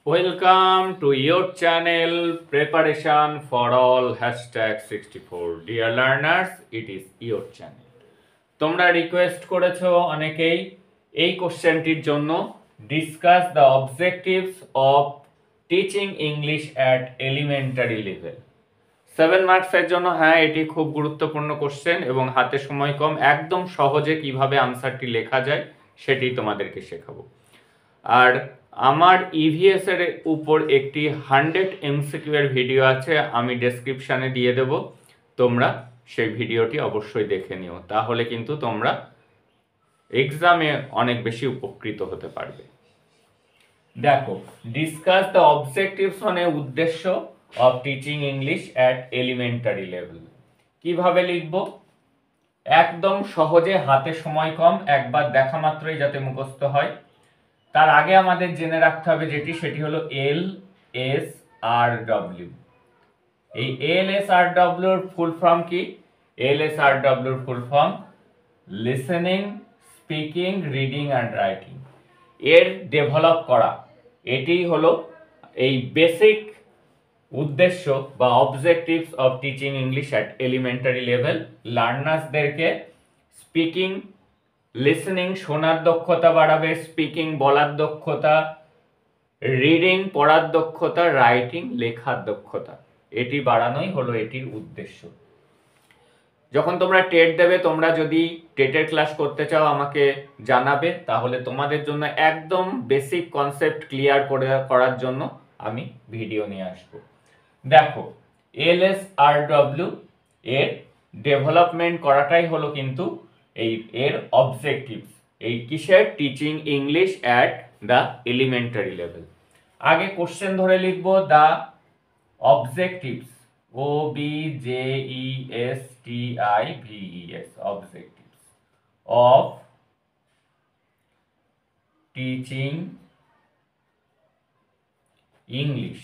Welcome to your channel Preparation for All #64. Dear learners, it is your channel. তোমরা request করেছো অনেকেই এই কোশ্চেনটির জন্য discuss the objectives of teaching English at elementary level. 7 মার্কসের জন্য হ্যাঁ এটি খুব গুরুত্বপূর্ণ কোশ্চেন এবং হাতে সময় কম, একদম সহজে কিভাবে আনসারটি লেখা যায় সেটি তোমাদেরকে শেখাবো। আর আমার ইভিএস এর উপর একটি 100 এমসিকিউ এর ভিডিও আছে, আমি ডেসক্রিপশনে দিয়ে দেব, তোমরা সেই ভিডিওটি অবশ্যই দেখে নিও, তাহলে কিন্তু তোমরা এক্সামে অনেক বেশি উপকৃত হতে পারবে। দেখো, ডিসকাস দ্য অবজেক্টিভস মানে উদ্দেশ্য of teaching English at elementary level. কিভাবে লিখব? একদম সহজে, হাতে সময় কম, একবার দেখা মাত্রই যাতে মুখস্থ হয়। তার আগে আমাদের জেনে রাখতে হবে যেটি, সেটি হলো LSRW। এই LSRW এর ফুল ফর্ম কি? LSRW এর full form listening, speaking, reading and writing. এর ডেভেলপ করা, এটি হলো এই বেসিক উদ্দেশ্য বা objectives of teaching English at elementary level. লার্নার্সদেরকে স্পিকিং, লিসেনিং শোনার দক্ষতা বাড়াবে, স্পিকিং বলার দক্ষতা, রিডিং পড়ার দক্ষতা, রাইটিং লেখার দক্ষতা, এটি বাড়ানোই হলো এটির উদ্দেশ্য। যখন তোমরা টেট দেবে, তোমরা যদি টেটের ক্লাস করতে চাও আমাকে জানাবে, তাহলে তোমাদের জন্য একদম বেসিক কনসেপ্ট ক্লিয়ার করার জন্য আমি ভিডিও নিয়ে আসব। দেখো, LSRW এর ডেভেলপমেন্ট করাটাই হলো কিন্তু এর অবজেক্টিভস। এই কিসের? Teaching English at the elementary level. আগে কোশ্চেন ধরে লিখবো, the objectives, OBJESTIVES, objectives of teaching English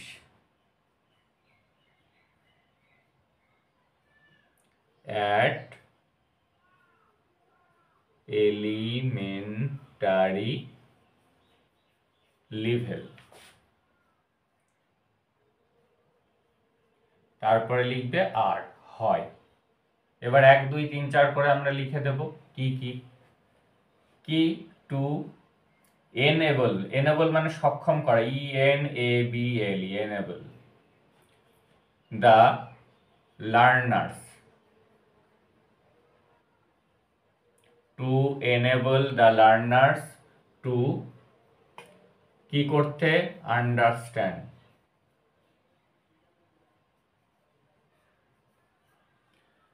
at elementary level। তারপরে লিখবে আর হয়। এবার 1 2 3 4 করে আমরা লিখে দেব কি কি কি টু এনেবল, এনেবল মানে সক্ষম করা, ENABLE, enable the learners, two enable the learners two কি করতে? আন্ডারস্ট্যান্ড,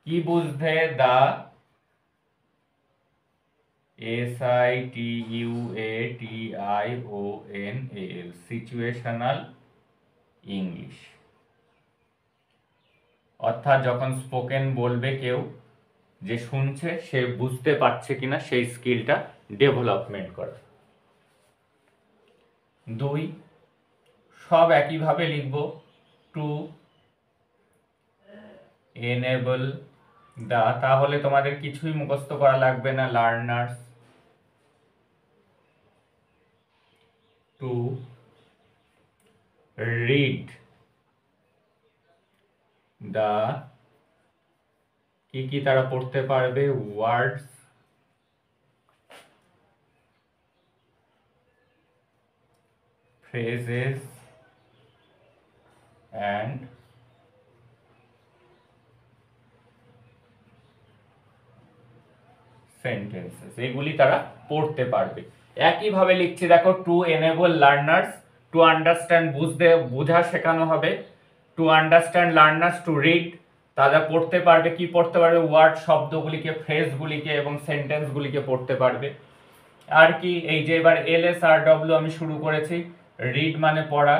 কি বুঝতে? দা SITUATIONAL, সিচুয়েশনাল ইংলিশ। অর্থাৎ যখন স্পোকেন বলবে কেউ, যে শুনছে সে বুঝতে পারছে কিনা সেই স্কিলটা ডেভেলপমেন্ট করা। 2, সব একইভাবে লিখব, টু এনেবল দা, তাহলে তোমাদের কিছুই মুখস্থ করা লাগবে না, লার্নার্স টু রিড দা, কি কি তারা পড়তে পারবে? ওয়ার্ডস, phrases and sentences, এগুলি তারা পড়তে পারবে। একইভাবে লিখছি, দেখো, two enable learners to understand, বোঝা শেখানো হবে, to understand learners to read, তারা পড়তে পারবে, কি পড়তে পারবে? ওয়ার্ড, শব্দগুলিকে, ফ্রেজগুলিকে এবং সেন্টেন্সগুলিকে পড়তে পারবে। আর কি? এই যে এবার LSRW আমি শুরু করেছি, রিড মানে পড়া,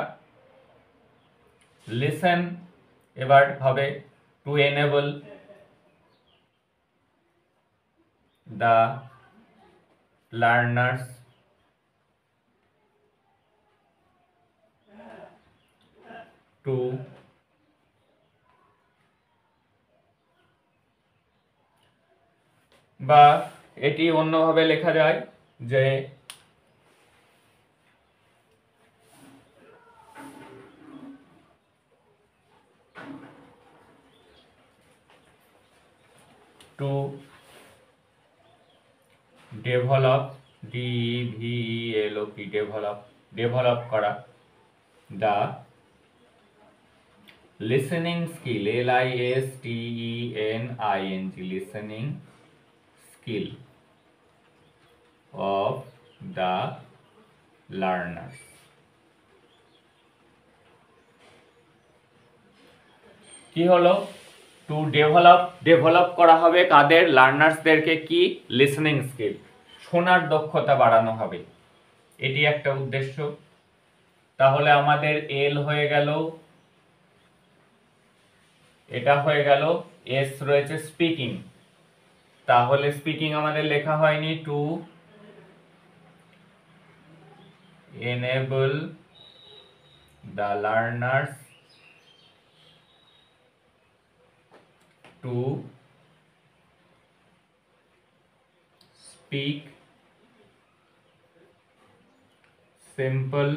লিসেন এবার হবে two enable the learners two বা এটি অন্যভাবে লেখা যায় যে টু ডেভেলপ, DEVELOP, ডেভেলপ করা the listening skill, LISTENING, listening skill of the learners. কি হলো? টু ডেভেলপ করা হবে কাদের? লার্নার্সদেরকে। কি? লিসেনিং স্কিল, শোনার দক্ষতা বাড়ানো হবে, এটি একটা উদ্দেশ্য। তাহলে আমাদের এল হয়ে গেল, এটা হয়ে গেল, এস রয়েছে স্পিকিং। তাহলে স্পিকিং আমাদের লেখা হয়নি। To enable the learners to speak simple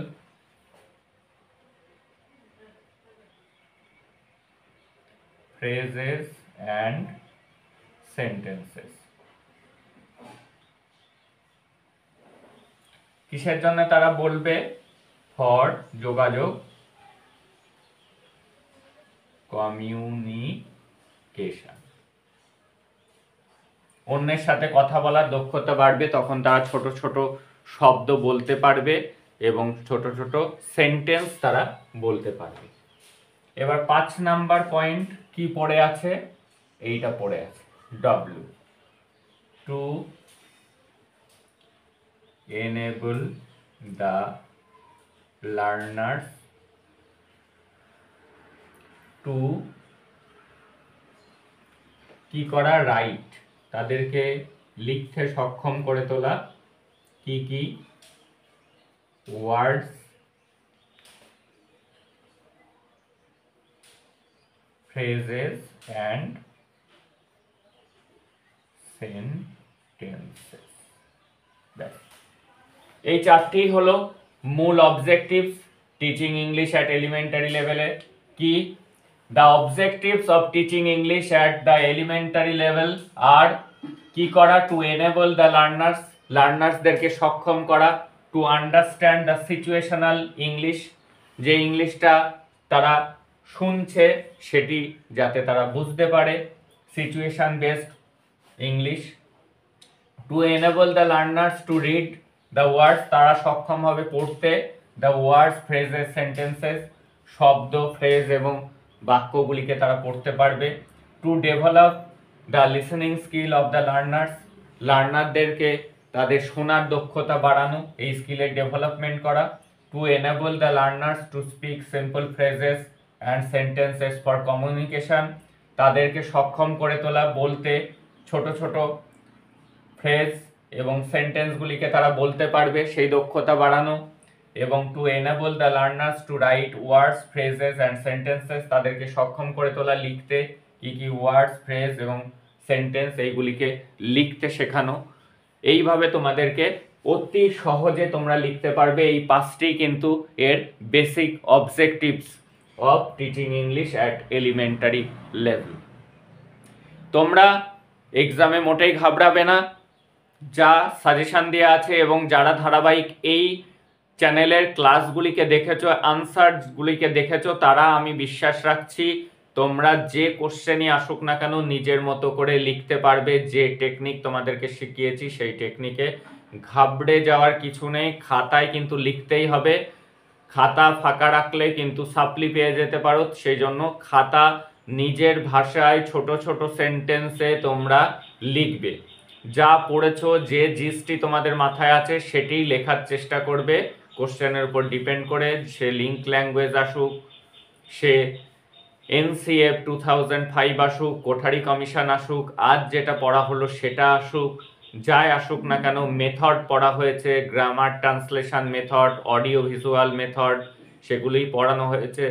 phrases and sentences। কিসের জন্য তারা বলবে? ফর যোগাযোগ, কমিউনিকেশন, অন্যের সাথে কথা বলার দক্ষতা বাড়বে, তখন তারা ছোট ছোট শব্দ বলতে পারবে এবং ছোট ছোট সেন্টেন্স তারা বলতে পারবে। এবার 5 নাম্বার পয়েন্ট কি পড়ে আছে? এইটা পড়ে আছে, W, to enable the learners to কি করা? রাইট, তাদেরকে লিখতে সক্ষম করে তোলা। কি কি? Words, phrases and sentences. এই চারটি হলো মূল objectives teaching English at elementary লেভেলে। কি? The objectives of teaching English at the elementary level আর কি করা? টু এনেবল দ্য লার্নার্সদেরকে সক্ষম করা, to understand the situational English, যে ইংলিশটা তারা শুনছে সেটি যাতে তারা বুঝতে পারে, situation based English. To enable the learners to read the words, তারা সক্ষম হবে পড়তে, দ্য ওয়ার্ডস, ফ্রেজেস, সেন্টেন্সেস, শব্দ, ফ্রেজ এবং বাক্যগুলিকে তারা পড়তে পারবে। To develop the listening skill of the লার্নারদেরকে তাদের শোনার দক্ষতা বাড়ানো, এই স্কিলের ডেভেলপমেন্ট করা। To enable the learners to speak simple phrases and sentences for communication, তাদেরকে সক্ষম করে তোলা, বলতে ছোট ছোট ফ্রেজ এবং সেন্টেন্সগুলিকে তারা বলতে পারবে, সেই দক্ষতা বাড়ানো। এবং two enable the learners two right words, phrases and sentences, তাদেরকে সক্ষম করে তোলা, লিখতে কি কি ওয়ার্ডস, ফ্রেজ এবং সেন্টেন্স এইগুলিকে লিখতে শেখানো। এইভাবে তোমাদেরকে অতি সহজে তোমরা লিখতে পারবে। এই 5টি কিন্তু এর basic objectives of teaching English at elementary level. তোমরা এক্সামে মোটেই ঘাবড়াবে না, যা সাজেশন দেওয়া আছে এবং যারা ধারাবাহিক এই চ্যানেলের ক্লাসগুলিকে দেখেছো, আনসারগুলিকে দেখেছো, তারা আমি বিশ্বাস রাখছি তোমরা যে কোশ্চেনই আসুক না কেন নিজের মতো করে লিখতে পারবে। যে টেকনিক তোমাদেরকে শিখিয়েছি সেই টেকনিকে ঘাবড়ে যাওয়ার কিছু নেই। খাতায় কিন্তু লিখতেই হবে, খাতা ফাঁকা রাখলে কিন্তু সাপ্লি পেয়ে যেতে পারো। সেই জন্য খাতা নিজের ভাষায় ছোট ছোট সেন্টেন্সে তোমরা লিখবে, যা পড়েছো, যে জিনিসটি তোমাদের মাথায় আছে সেটিই লেখার চেষ্টা করবে। কোশ্চেনের উপর ডিপেন্ড করে, সে লিঙ্ক ল্যাঙ্গুয়েজ আসুক, সে NCF 2005 আসুক, কোঠারি কমিশন আসুক, আজ যেটা পড়া হলো সেটা আসুক, যাই আসুক না কেন, মেথড পড়া হয়েছে, grammar, translation method, audio visual method, সেগুলোই পড়ানো হয়েছে,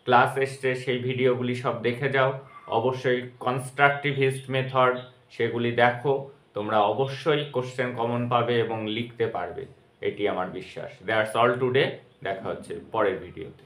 ক্লাস এসছে, সেই ভিডিওগুলি সব দেখে যাও। অবশ্যই কনস্ট্রাকটিভিস্ট মেথড, সেগুলি দেখো। তোমরা অবশ্যই কোশ্চেন কমন পাবে এবং লিখতে পারবে, এটি আমার বিশ্বাস। That's all today. দেখা হচ্ছে পরের ভিডিওতে।